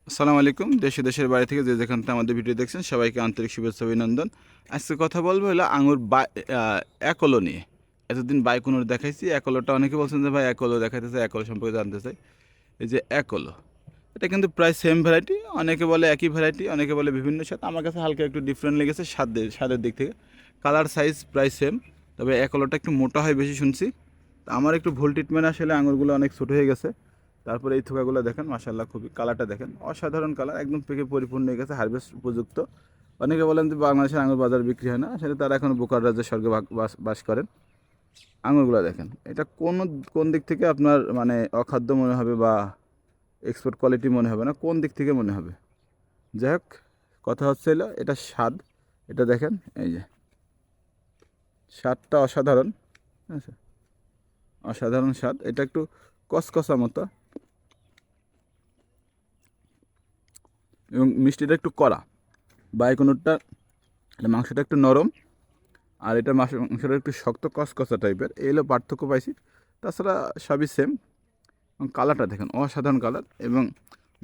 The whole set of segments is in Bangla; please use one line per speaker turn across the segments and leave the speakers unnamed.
আসসালামু আলাইকুম। দেশে দেশের বাইরে থেকে যে যেখান থেকে আমাদের ভিডিও দেখছেন সবাইকে আন্তরিক শুভেচ্ছা অভিনন্দন। আজকে কথা বলবো হলো আঙুর একলো নিয়ে। এতদিন বাইকুনুর দেখাইছি, একলোটা অনেকে বলছেন যে ভাই একলো দেখাইতেছে, একলো সম্পর্কে জানতে চাই। এই যে একলো, এটা কিন্তু প্রায় সেম ভ্যারাইটি। অনেকে বলে একই ভ্যারাইটি, অনেকে বলে বিভিন্ন স্বাদ। আমার কাছে হালকা একটু ডিফারেন্ট লেগেছে স্বাদের দিক থেকে। কালার সাইজ প্রায় সেম, তবে একলোটা একটু মোটা হয় বেশি শুনছি। তা আমার একটু ভুল ট্রিটমেন্ট আসলে আঙুরগুলো অনেক ছোটো হয়ে গেছে। তারপরে এই থোকাগুলো দেখেন, মাশাল্লাহ খুবই কালারটা দেখেন, অসাধারণ কালার, একদম পেকে পরিপূর্ণ হয়ে গেছে, হারভেস্ট উপযুক্ত। অনেকে বলেন যে বাংলাদেশের আঙুর বাজার বিক্রি হয় না, আসলে তারা এখন বোকার রাজ্যে স্বর্গে বাস করেন। আঙুরগুলো দেখেন, এটা কোন দিক থেকে আপনার মানে অখাদ্য মনে হবে বা এক্সপোর্ট কোয়ালিটি মনে হবে না, কোন দিক থেকে মনে হবে? যাই হোক, কথা হচ্ছে হলো এটা স্বাদ। এটা দেখেন, এই যে স্বাদটা অসাধারণ। ঠিক আছে, অসাধারণ স্বাদ। এটা একটু কসকসা মতো এবং মিষ্টিটা একটু কড়া। বাইকনুরটা মাংসটা একটু নরম, আর এটা মাংসটা একটু শক্ত কসকসা টাইপের। এই হলো পার্থক্য পাইছি। তাছাড়া সবই সেম। এবং কালারটা দেখেন, অসাধারণ কালার। এবং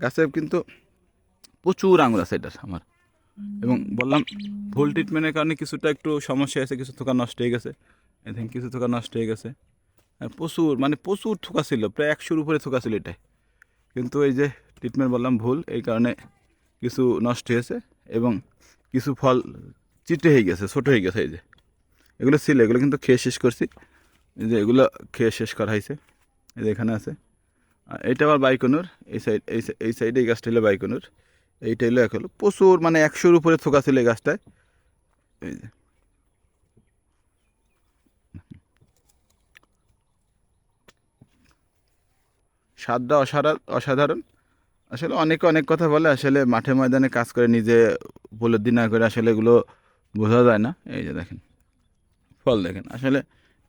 গাছে কিন্তু প্রচুর আঙুর আছে এটার আমার। এবং বললাম ভুল ট্রিটমেন্টের কারণে কিছুটা একটু সমস্যা আছে, কিছু থোকা নষ্ট হয়ে গেছে। এই দেখেন, কিছু থোকা নষ্ট হয়ে গেছে। আর প্রচুর থোকা ছিল, প্রায় 100-র উপরে থোকা ছিল এটাই। কিন্তু এই যে ট্রিটমেন্ট বললাম ভুল, এই কারণে কিছু নষ্ট হয়েছে এবং কিছু ফল চিটে হয়ে গেছে, ছোটো হয়ে গেছে। এই যে এগুলো ছিল, এগুলো কিন্তু খেয়ে শেষ করছি। এই যে এগুলো খেয়ে শেষ করা হয়েছে, এই যে এখানে আছে। আর এইটা আবার বাইকনুর, এই সাইডে এই গাছটা হলো বাইকনুর, এইটা হলো এক হলো প্রচুর, মানে 100-র উপরে থোকা ছিল এই গাছটায়। এই যে স্বাদটা অসাধারণ। আসলে অনেকে অনেক কথা বলে, আসলে মাঠে ময়দানে কাজ করে নিজে উপলব্ধি না করে আসলে এগুলো বোঝা যায় না। এই যে দেখেন, ফল দেখেন, আসলে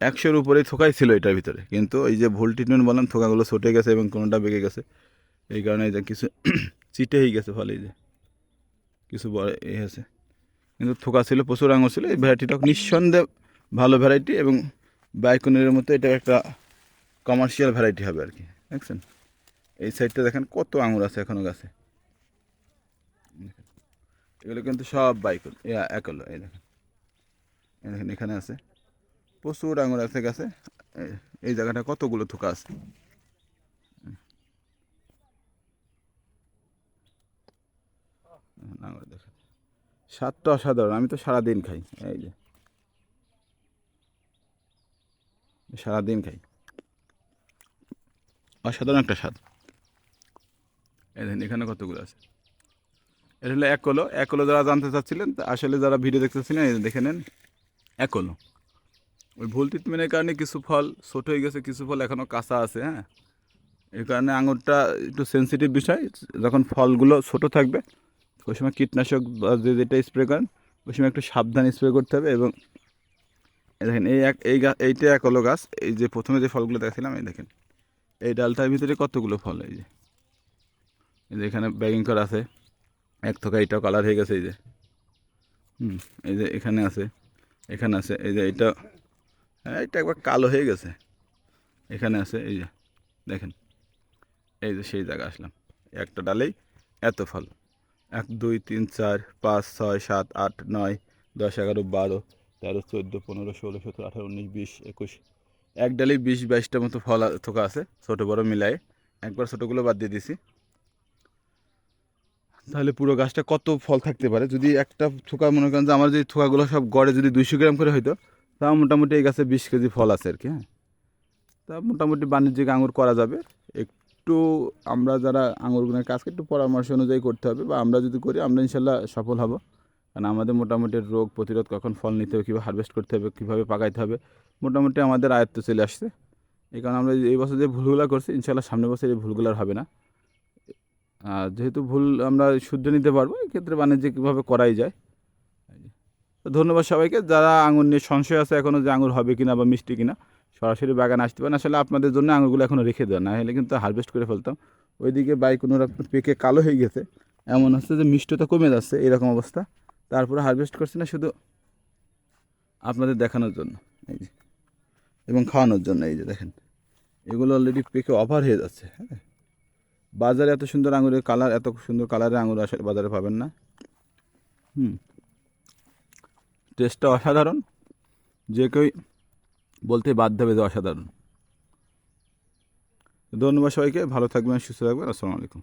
100-র উপরেই থোকাই ছিল এটার ভিতরে, কিন্তু এই যে ভুল ট্রিটমেন্ট বললাম, থোকাগুলো ছুটে গেছে এবং কোনোটা বেঁকে গেছে। এই কারণে এই যে কিছু চিটে হয়ে গেছে ফল, এই যে কিছু বড় এই আছে। কিন্তু থোকা ছিল, প্রচুর আঙুর ছিল। এই ভ্যারাইটিটা নিঃসন্দেহে ভালো ভ্যারাইটি এবং বাইকনের মতো এটা একটা কমার্শিয়াল ভ্যারাইটি হবে আর কি। দেখছেন, এই সাইডটা দেখেন কত আঙুর আছে এখনও গাছে। এগুলো কিন্তু সব বাইকন একলো। এই দেখেন, এই দেখেন এখানে আছে প্রচুর আঙুর আছে গাছে। এই জায়গাটা কতগুলো থোকা আছে। আঙুর দেখেন, স্বাদটা অসাধারণ। আমি তো সারাদিন খাই, এই যে সারাদিন খাই, অসাধারণ একটা স্বাদ। এই দেখেন এখানে কতগুলো আছে। এটা হলো একলো যারা জানতে চাচ্ছিলেন, আসলে যারা ভিডিও দেখতেছিলেন, এই দেখে নেন একলো। ওই ভুল ট্রিটমেন্টের কারণে কিছু ফল ছোট হয়ে গেছে, কিছু ফল এখনও কাঁচা আছে। হ্যাঁ, এই কারণে আঙুরটা একটু সেনসিটিভ বিষয়। যখন ফলগুলো ছোট থাকবে ওই সময় কীটনাশক বা যেটা স্প্রে করেন ওই সময় একটু সাবধানে স্প্রে করতে হবে। এবং দেখেন এইটা একলো গাছ। এই যে প্রথমে যে ফলগুলো দেখছিলাম, এই দেখেন এই ডালটার ভিতরে কতগুলো ফল। এই যে এখানে ব্যাগিং করা আছে, এক থোকা এইটাও কালার হয়ে গেছে। এই যে এই যে এখানে আছে, এখানে আছে। এই যে এইটা, হ্যাঁ এটা একবার কালো হয়ে গেছে। এখানে আছে, এই যে দেখেন, এই যে সেই জায়গা আসলাম, একটা ডালেই এত ফল। 1 2 3 4 5 6 7 8 9 10 11 12 13 14 15 16 17 18 19 20 21, এক ডালেই 20-22টা মতো ফল থোকা আছে, ছোটো বড়ো মিলায়ে। একবার ছোটোগুলো বাদ দিয়ে দিছি। তাহলে পুরো গাছটা কত ফল থাকতে পারে যদি একটা থোকা, মনে করেন যে আমার যে থোকাগুলো সব গড়ে যদি 200 গ্রাম করে হইতো, তা মোটামুটি এই গাছে 20 কেজি ফল আছে আর কি। হ্যাঁ, তা মোটামুটি বাণিজ্যিক আঙুর করা যাবে। একটু আমরা যারা আঙুরগুলোর কাজকে একটু পরামর্শ অনুযায়ী করতে হবে, বা আমরা যদি করি আমরা ইনশাল্লাহ সফল হব। কারণ আমাদের মোটামুটি রোগ প্রতিরোধ, কখন ফল নিতে হবে, কীভাবে হারভেস্ট করতে হবে, কীভাবে পাকাইতে হবে, মোটামুটি আমাদের আয়ত্ত চলে আসছে। এই কারণে আমরা এই বছর যে ভুলগুলো করছি, ইনশাল্লাহ সামনের বছর এই ভুলগুলো আর হবে না। আর যেহেতু ভুল আমরা শুদ্ধ নিতে পারবো, এক্ষেত্রে বাণিজ্যিকভাবে করাই যায়। তো ধন্যবাদ সবাইকে। যারা আঙুর নিয়ে সংশয় আছে এখনও যে আঙুর হবে কিনা বা মিষ্টি কিনা, সরাসরি বাগানে আসতে পারেন। আসলে আপনাদের জন্য আঙুরগুলো এখনও রেখে দেওয়া, না হলে কিন্তু হারভেস্ট করে ফেলতাম। ওইদিকে বাইকুনুর আপনার পেকে কালো হয়ে গেছে, এমন হচ্ছে যে মিষ্টতা কমে যাচ্ছে, এরকম অবস্থা। তারপরে হারভেস্ট করছি না, শুধু আপনাদের দেখানোর জন্য এই যে, এবং খাওয়ানোর জন্য। এই যে দেখেন, এগুলো অলরেডি পেকে ওভার হয়ে যাচ্ছে। হ্যাঁ, বাজারে এত সুন্দর আঙুরের কালার, এত সুন্দর কালারের আঙুর আসলে বাজারে পাবেন না। টেস্টটা অসাধারণ, যে কেউই বলতে বাধ্য হবে যে অসাধারণ। ধন্যবাদ সবাইকে, ভালো থাকবেন, সুস্থ থাকবেন, আসসালামু আলাইকুম।